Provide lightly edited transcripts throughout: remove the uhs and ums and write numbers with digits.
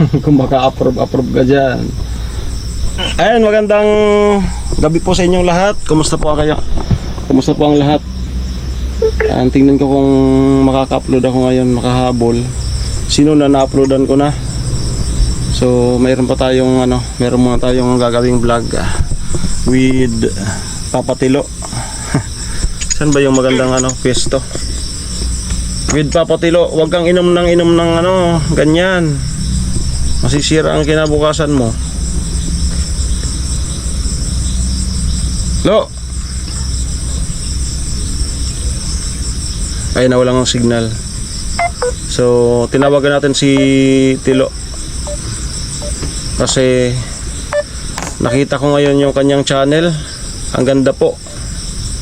Kung maka-approve ka dyan. Ayan, magandang gabi po sa inyong lahat. Kumusta po kayo? Kumusta po ang lahat? Tingnan ko kung makaka-upload ako ngayon, makahabol. Sino na na-uploadan ko na. So, mayroon pa tayong mayroon muna tayong gagawing vlog with Papa Tilo. Saan ba yung magandang pwesto? With Papa Tilo, huwag kang inom ng ganyan. Masisira ang kinabukasan mo. Lo. Ay, nawalan ang signal. So, tinawagan natin si Tilo. Kasi nakita ko ngayon yung kanyang channel. Ang ganda po.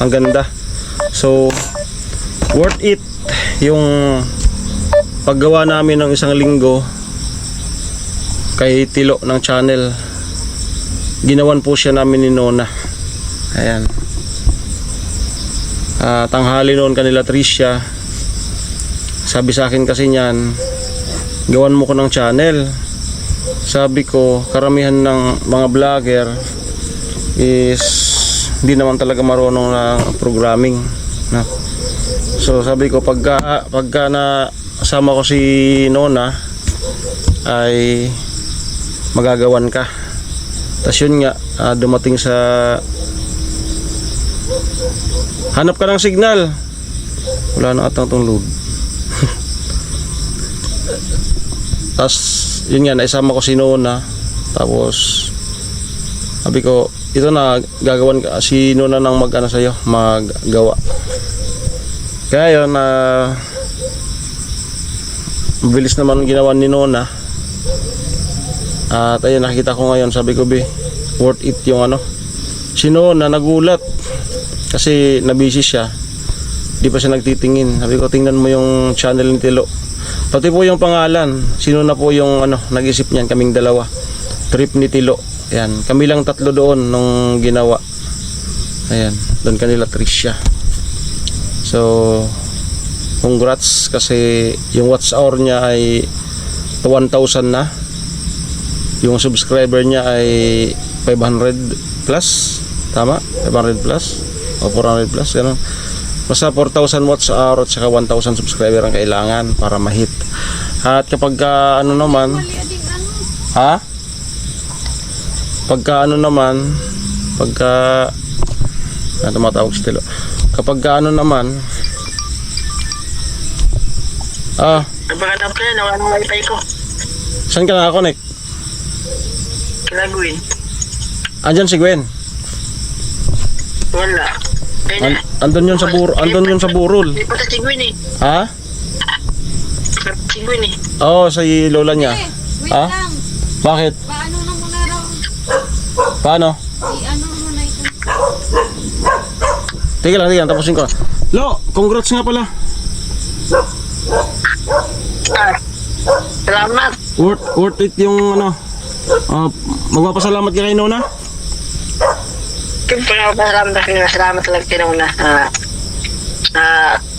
Ang ganda. So, worth it yung paggawa namin ng isang linggo kay Tilo ng channel. Ginawan po siya namin ni Nona. Ayan. Tanghali noon kanila Tricia. Sabi sa akin kasi niyan, gawan mo ko ng channel. Sabi ko, karamihan ng mga vlogger is hindi naman talaga marunong na programming, no? So sabi ko, pagka nasama ko si Nona ay magagawan ka. Tapos yun nga, dumating sa hanap ka ng signal. Wala na atang itong load. Tapos yun nga, naisama ko si Nona. Tapos sabi ko, ito na, gagawan ka si Nona ng sa'yo, maggawa. Kaya yun, mabilis naman ginawa ni Nona. At ayun, nakita ko ngayon, sabi ko, worth it yung si Nona nagulat kasi nabisi siya, di pa siya nagtitingin. Sabi ko, tingnan mo yung channel ni Tilo, pati po yung pangalan. Sino na po yung nag-isip niyan? Kaming dalawa, trip ni Tilo. Ayan, kami lang tatlo doon nung ginawa. Ayan, doon kanila Tricia. So, congrats kasi yung watch hour niya ay 1,000 na. Yung subscriber niya ay 500 plus. Tama? 500 plus o 400 plus, gano'n. Basta 4,000 watch hour at saka 1,000 subscriber ang kailangan para ma-hit. At kapag naman, ha? Pagka tumatawag si Tilo. Kapag naman, kapag ka na, nawala ng wifi ko. saan ka nakakonect? Kila Gwen. Andyan si Gwen. Wala. Andun yun sa burol. Hindi pa si Gwen eh. Ha? Si Gwen eh. Oo, sa lola niya. Wait Ha? lang. Bakit? Paano na muna raw? Paano? I-ano muna ito. Tingnan lang, tapusin ko. Lo, congrats nga pala. Salamat. Worth it yung magpapasalamat ka kay Nona? Siyempre ako salamat talaga kay Nona.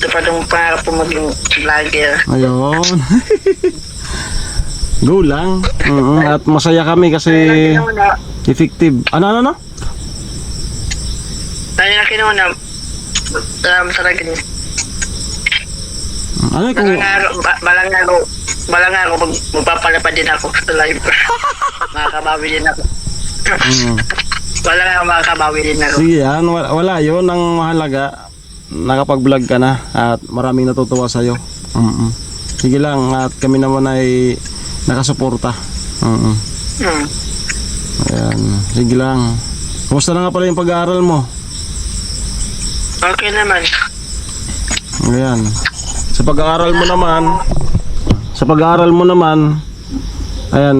Tupad yung pangarap po maging vlogger. Ayun. Go lang. At masaya kami kasi effective. Ano? Dahil na kinuna, salamat talaga niya. Ano kung... Balang nga ako, magpapalapad din ako sa live. Makakabawi din ako. Wala nga makakabawi din ako. Sige yan, wala yun. Ang mahalaga, nakapag-vlog ka na at maraming natutuwa sa'yo. Sige lang, at kami naman ay nakasuporta. Ayan, sige lang. Kumusta na nga pala yung pag-aaral mo? Okay naman. Ayan. Sa pag-aaral mo naman, ayan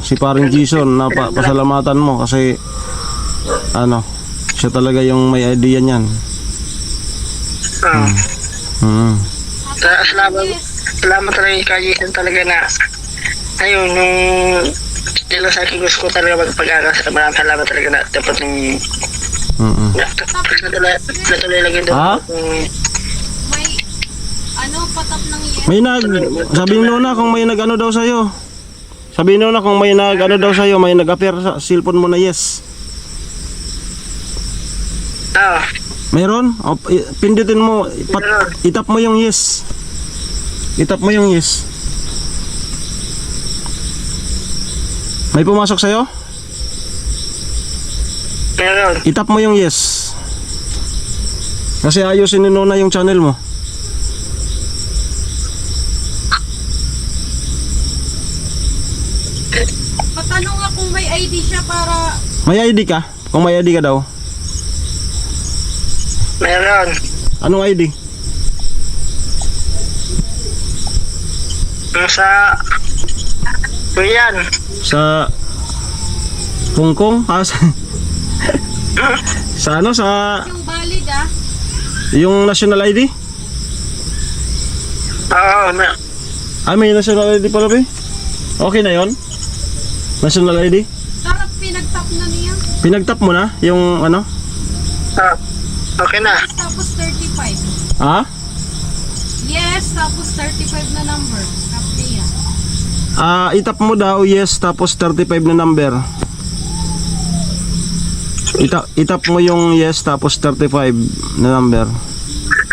si paring Jason, pasalamatan mo kasi siya talaga yung may idea niyan. Salamat talaga kay Jason talaga na ayun, nung dito sa akin gusto ko talaga magpag-aaral. Maraming salamat talaga na dapat yung natuloy lang yun. May Ano, patap ng yes. May sabi ni Nona kung may nag-ano daw sa'yo. Sabi ni Nona kung may nag-ano daw sa'yo, may nag-appear sa cellphone mo na yes. Ah, Mayroon? O, pindutin mo, itap mo yung yes. Itap mo yung yes. May pumasok sa'yo? meron. Itap mo yung yes. Kasi ayusin ni Nona yung channel mo. Patanong nga kung may ID siya para... May ID ka? Kung may ID ka daw. Meron. Anong ID? Sa... Kuyan. Sa Hong Kong? Sa ano? Sa Yung valid ah. yung national ID? Oo, May national ID pala ba? Okay na yon? National ID? Sarap pinagtap na niya. Pinagtap mo na yung ano? okay na. Tapos 35. Ha? Yes, tapos 35 na number. Tap niya. Itap mo daw yes tapos 35 na number. Itap mo yung yes tapos 35 na number.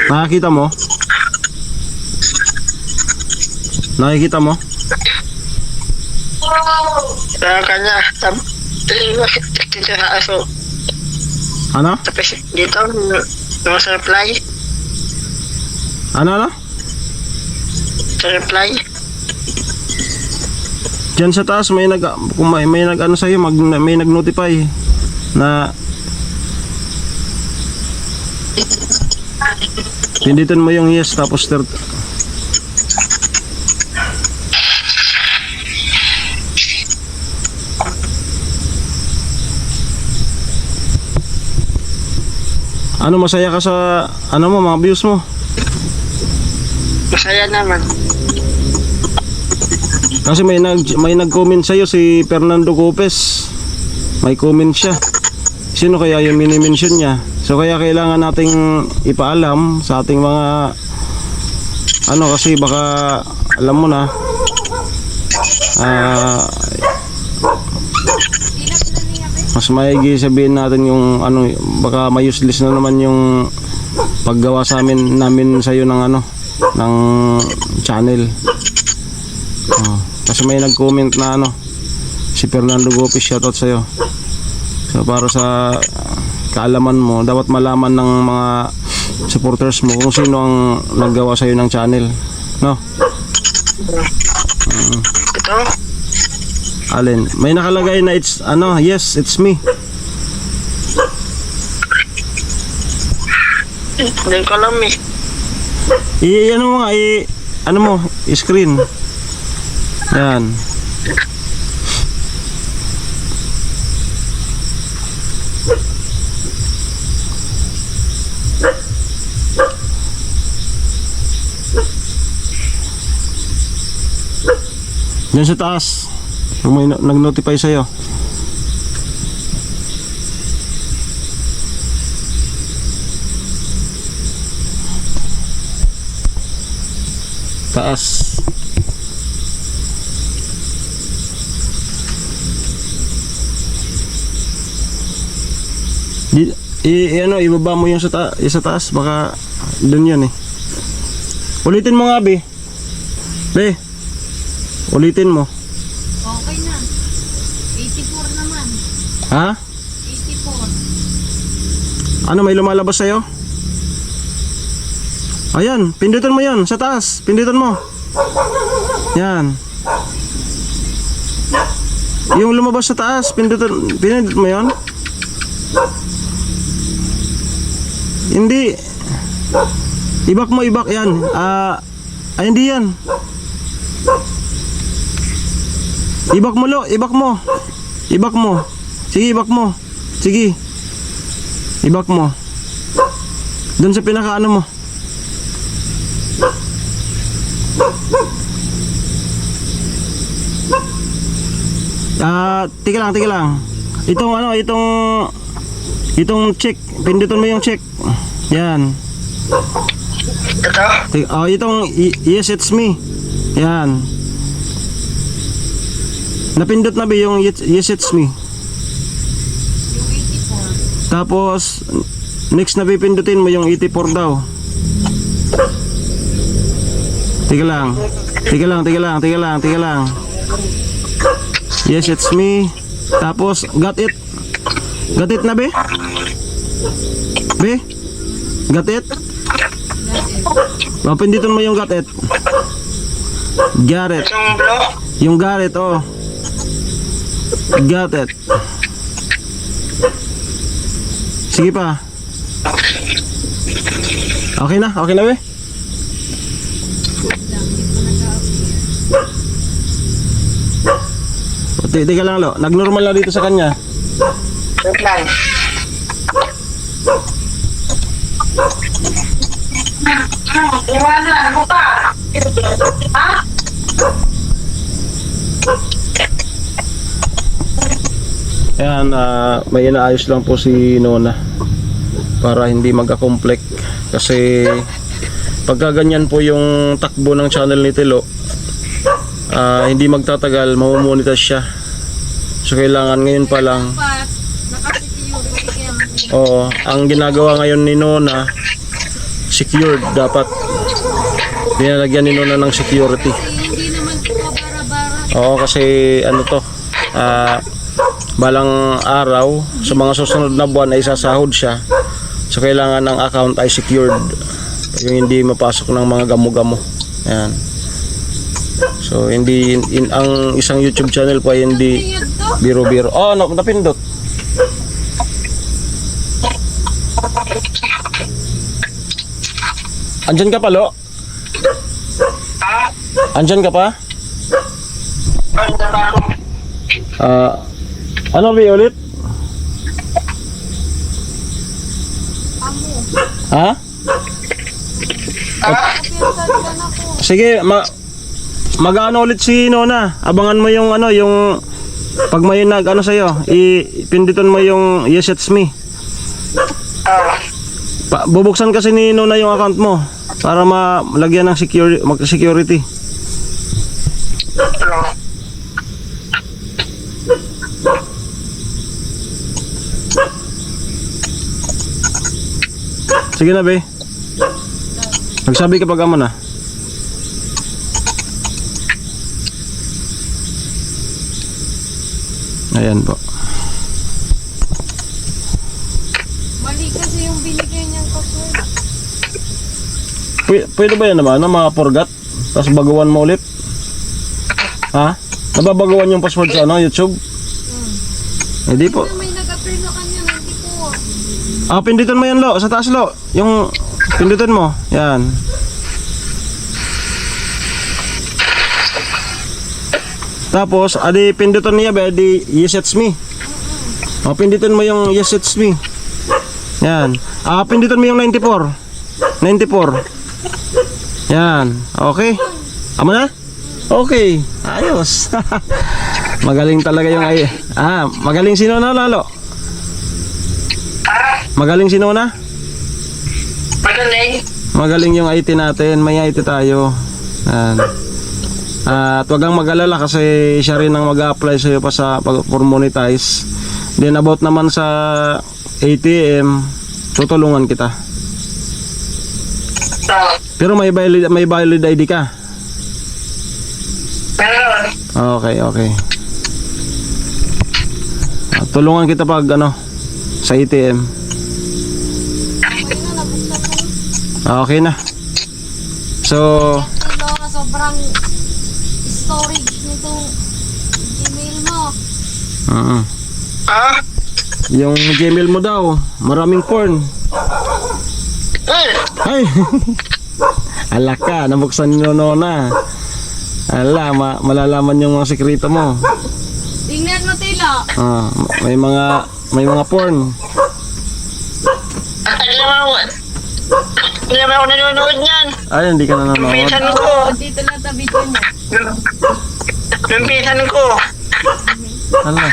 Nakikita mo? Nakikita mo? Sa kanya. Dito sa aso. Ano? Tapos dito, yung sa reply. Ano? Sa reply. Diyan sa taas may kung may nag ano sa'yo, may nag-notify na pindutin mo yung yes tapos 30. Ano, masaya ka sa ano mo, mga views mo? Masaya naman. Kasi may nag-comment sa iyo si Fernando Copes. May comment siya. Sino kaya yung mini-mention niya? So kaya kailangan nating ipaalam sa ating mga ano, kasi baka alam mo na Tinap na niya ba? mas maigi sabihin natin yung ano, baka may useless na naman yung paggawa sa namin sa iyo ng ano, ng channel. Kasi may nag-comment na ano, si Fernando Gopis, shoutout sa iyo. So para sa kaalaman mo, dapat malaman ng mga supporters mo kung sino ang naggawa sa iyo ng channel, no? Ito, Alin, may nakalagay na it's ano, yes, it's me. hindi ko alam eh. Ano mo nga, ano mo, screen. Yan. Yan sa taas. Kung may nag-notify sa'yo. Taas. Ano, ibaba mo yung sa taas, baka doon yun eh. Ulitin mo nga, Be. Be, ulitin mo. Okay na. 84 naman. Ha? 84. Ano, may lumalabas sa'yo? Ayan, pindutin mo yan, sa taas. Pindutin mo. Yan. Yung lumabas sa taas, pindutin mo yan. Hindi. Ibak mo, ibak yan. Ay, hindi yan. Ibak mo, ibak mo. Ibak mo. Sige, ibak mo. Sige. Ibak mo. Doon sa pinakaano mo. Tika lang. Itong check. Pindutin mo yung check. Yan. Ito? Oh, itong yes, it's me. Yan. Napindot na ba yung yes, it's me? Yung 84. Tapos, next na pipindutin mo yung 84 daw. Tiga lang. Yes, it's me. Tapos, got it. Got it na, be? Be? Got it? Pindutin mo yung got it. Got it. Yung blue? Yung got it, oh. Got it. Sige pa. Okay na, be? Tiga lang, lo. Nag-normal na dito sa kanya. Wait lang. Iwanan mo pa. Ha? Ayan, may inaayos lang po si Nona para hindi magka-conflict kasi pagka ganyan po yung takbo ng channel ni Tilo, hindi magtatagal, mamumonetize siya. So kailangan ngayon pa lang, oo, ang ginagawa ngayon ni Nona, secured dapat. Dinalagyan ni Nona ng security. Hindi naman po bara-bara. Oo, kasi ano to, balang araw sa mga susunod na buwan ay sasahod siya, so kailangan ng account ay secured, yung hindi mapasok ng mga gamo-gamo. Ayan. So hindi ang isang YouTube channel po ay hindi biro-biro. Oh, no, napindot. Andyan ka pa, Lo? Ha? Andyan ka pa? Ano ba ako? Ano ba ulit? Ha? Sige, mag-ano ulit si Nona. Abangan mo yung ano, yung pag may nag-ano sa'yo, ipindutin mo yung yes, it's me. Bubuksan kasi ni Nona yung account mo para malagyan ng security. Sige na, be. Magsabi ka pag amo na. Ayan po. Mali kasi yung binigay niyang password. Pwede ba yan naman, mga forgot? Tapos baguhan mo ulit? Ha? Nababaguhan yung password sa ano, YouTube? Hindi po. May nag-appear na kanya, 94. Pindutin mo yan, Lo. Sa taas, Lo. Yung pindutin mo. Yan. Tapos, pindutin niya ba? Yes, it's me. Pindutin mo yung yes, it's me. Yan. Pindutin mo yung 94. 94. Yan. Okay. Amo na? Okay. Ayos. Magaling talaga yung ay. Magaling si Nona, lalo. Magaling si Nona? Magaling. Magaling yung IT natin. May IT tayo. Yan. At wag kang mag-alala kasi siya rin ang mag-a-apply sa'yo pa sa for monetize. Then about naman sa ATM, tutulungan kita. Pero may valid ID ka? Meron. Okay. Tulungan kita pag ano sa ATM. Okay na. So, sobrang storage nitong email mo. Yung Gmail mo daw, maraming porn. Ay! Ala ka, nabuksan ni Nona. Ala, malalaman yung mga sekreto mo. Tingnan mo, Tilo. May mga porn. Hindi naman ako nanonood niyan. Ay, hindi ka nanonood. Pinsan ko. Dito lang sa video mo. Yung pinsan ko. Ala,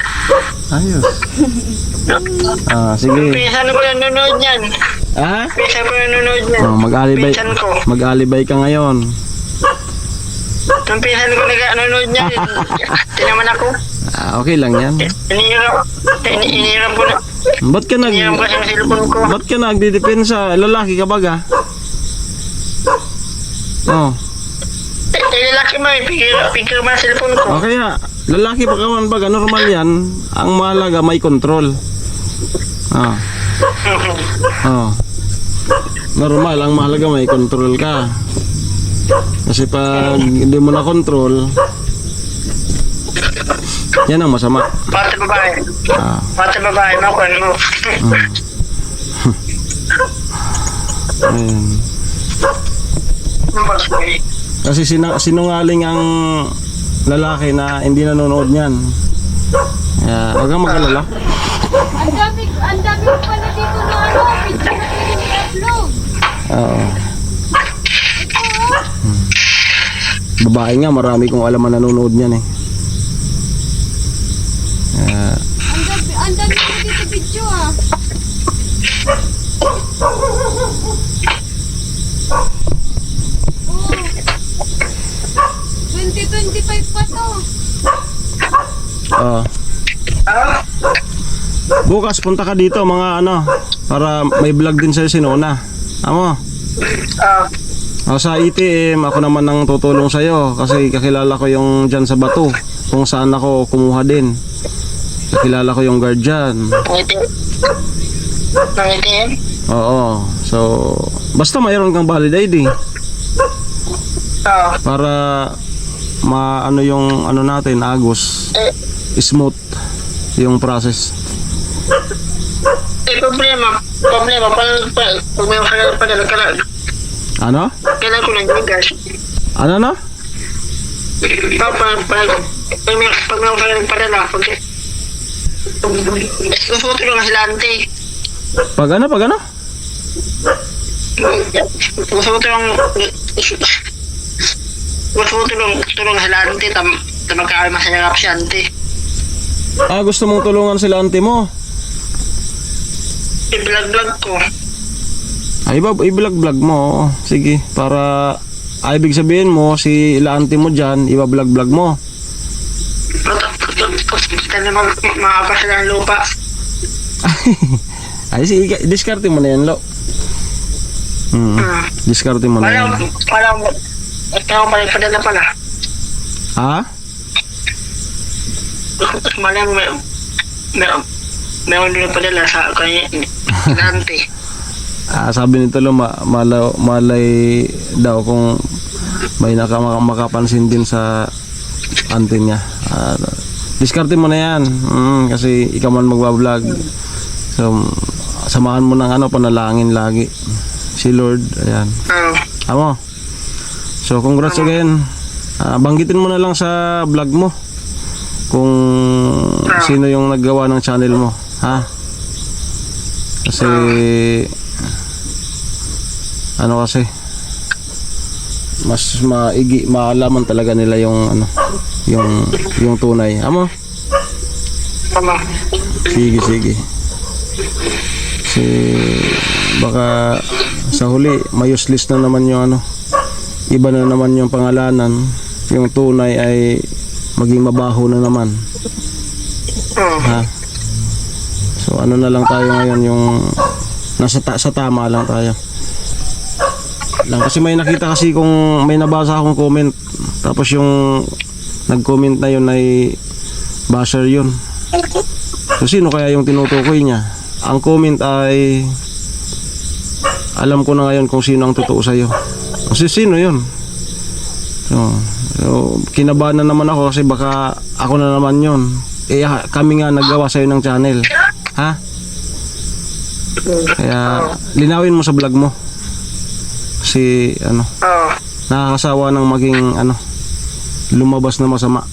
ayos. Sige. Pinsan ko nanonood niyan. Ha? Pinsan ko nanonood niya. Oh, mag-alibay. Pinsan ko. Mag-alibay ka ngayon. Yung pinsan ko nanonood niya. Tinaman ako. Okay lang yan. Inihiram ko na. Ba't ka Inihiram ko sa cellphone ko. Ba't ka nagdidepensa? Lalaki ka baga? Oh. Lalaki mo eh. Pigil mo na cellphone ko. O kaya, lalaki pa ka man baga, normal yan. Ang mahalaga, may control. Ah. Oh. Normal, ang mahalaga may control ka. Kasi pag hindi mo na control, yan ang masama. Pati babae. Ah. Pati babae mo. Ano mo. Ayun. Kasi sinungaling ang lalaki na hindi nanonood niyan. Kaya huwag kang mag-alala. Ang dami ko pala dito na ano, picture na pwede i-upload. Oo. Babae nga, marami kong alam na nanonood niyan eh. Ang dami ko dito video ah. Oh. 2025 pa to. Bukas punta ka dito mga ano, para may vlog din sa'yo si Nona. Amo? Sa ITM, ako naman ang tutulong sa'yo kasi kakilala ko yung dyan sa bato kung saan ako kumuha din. Kakilala ko yung guard dyan. Nangitin? Oo. So, basta mayroon kang valid ID para maano yung ano natin, agos, smooth yung process. Problema, pag may padala ka lang. Ano? Kailan ko lang yung gas. Ano na? Pag may padala, susuto lang sila ante. Pag ano? Susuto lang sila ante. Magkakaroon masayarap si ante. Gusto mong tulungan sila auntie mo? I-vlog ko. I-vlog mo. Sige, para ibig sabihin mo si auntie mo dyan, i-vlog mo. Kaya makapa sila ng lupa. Ay, sige, diskarte mo na yan, Lo. Diskarte mo na yan. Ikaw padala pala. Ha? Malam meron din padala sa kanya ante. Sabi nito Lo, malay daw kung may makapansin din sa auntie niya. Diskarte mo na yan. Kasi ikaw man magbablog. So, samahan mo ng panalangin lagi. Si Lord, ayan. Amo. So, congrats again. Banggitin mo na lang sa vlog mo kung sino yung naggawa ng channel mo, ha? Kasi kasi mas maalaman talaga nila yung yung tunay. Amo? Sige. Kasi baka sa huli may useless na naman yung iba na naman yung pangalanan, yung tunay ay maging mabaho na naman. Ha? So ano na lang tayo ngayon, yung sa tama lang tayo. Kasi may nakita kasi kung may nabasa akong comment, tapos yung nag-comment na yun ay basher yun. So sino kaya yung tinutukoy niya? Ang comment ay alam ko na ngayon kung sino ang totoo sa'yo. Kasi sino yun? So kinabahan na naman ako kasi baka ako na naman yun. Kami nga naggawa sa'yo ng channel. Ha? Kaya linawin mo sa vlog mo. Kasi nakakasawa ng maging lumabas na masama.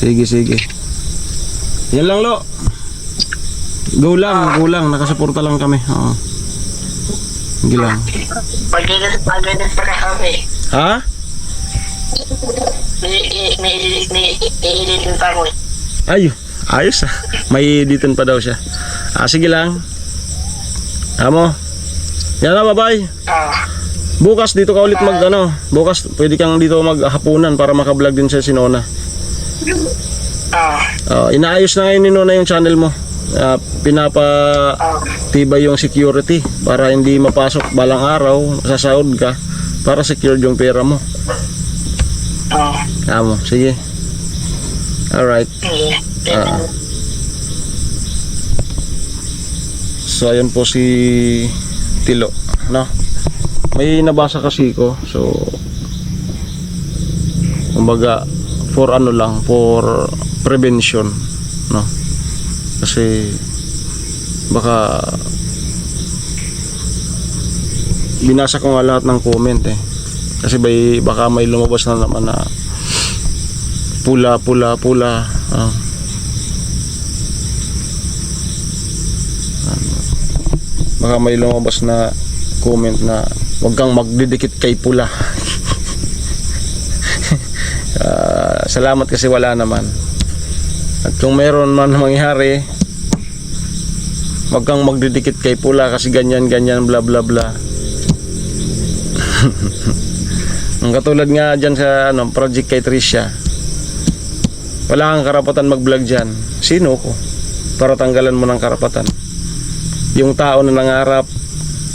Sige. Yan lang, Lo. Go lang. Nakasuporta lang kami. Oo. Sige lang. Pag-edit pa kami. Ha? May-edit pa ako. Ay, Ayos ah. May editin pa daw siya. Sige lang. Amo. Yan na, bye-bye. Bukas dito ka ulit bukas pwede kang dito maghapunan para maka-vlog din sa si Nona. Inaayos na ngayon ni Nona yung channel mo. Pinapatibay yung security para hindi mapasok balang araw, sasahod ka para secured yung pera mo. Amo, sige. Alright. So ayun po si Tilo, no? May nabasa kasi ko, so kumbaga for for prevention, no? Kasi baka binasa ko nga lahat ng comment kasi baka may lumabas na naman na pula. Baka may lumabas na comment na huwag kang magdidikit kay pula. Salamat kasi wala naman. At kung meron man mangyari, huwag kang magdidikit kay pula kasi ganyan bla bla bla. Ang katulad nga dyan sa project kay Tricia, wala kang karapatan mag-vlog dyan. Sino ko? Para tanggalan mo ng karapatan. Yung tao na nangarap,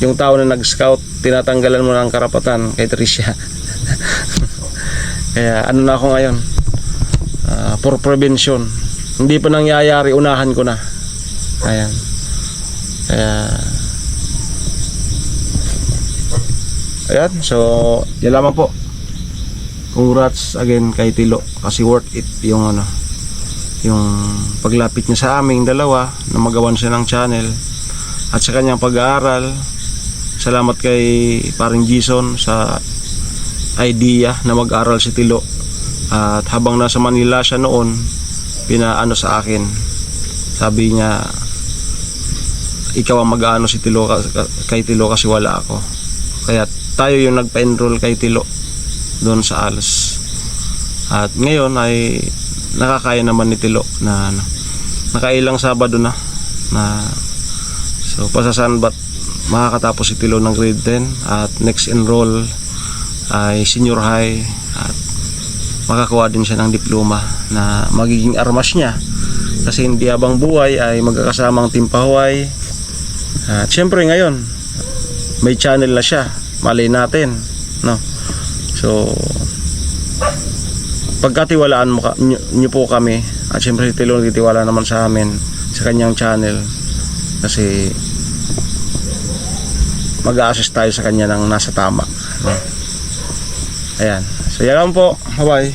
yung tao na nag-scout, tinatanggalan mo ng karapatan kay Tricia. Kaya na ako ngayon, for prevention. Hindi pa nangyayari, unahan ko na. Ayan. Ayan, so yan lamang po. Congrats again kay Tilo kasi worth it yung yung paglapit niya sa aming dalawa na magawan siya ng channel at sa kanyang pag-aaral. Salamat kay paring Jason sa idea na mag-aral si Tilo, at habang nasa Manila siya noon, pinaano sa akin, sabi niya ikaw ang mag-aano si Tilo kay Tilo kasi wala ako. Kaya tayo yung nagpa-enroll kay Tilo doon sa ALS, at ngayon ay nakakaya naman ni Tilo na nakailang Sabado na so pasasanbat makakatapos si Tilo ng grade 10 at next enroll ay senior high at makakuha din siya ng diploma na magiging armas niya kasi hindi habang buhay ay magkakasamang Team Pahuay. At syempre ngayon may channel na siya, malay natin, no? So pagkatiwalaan nyo po kami, at syempre si Tilo nagtitiwala naman sa amin sa kanyang channel kasi mag-a-assist tayo sa kanya ng nasa tama, no? Ayan, so yan lang po, bye bye.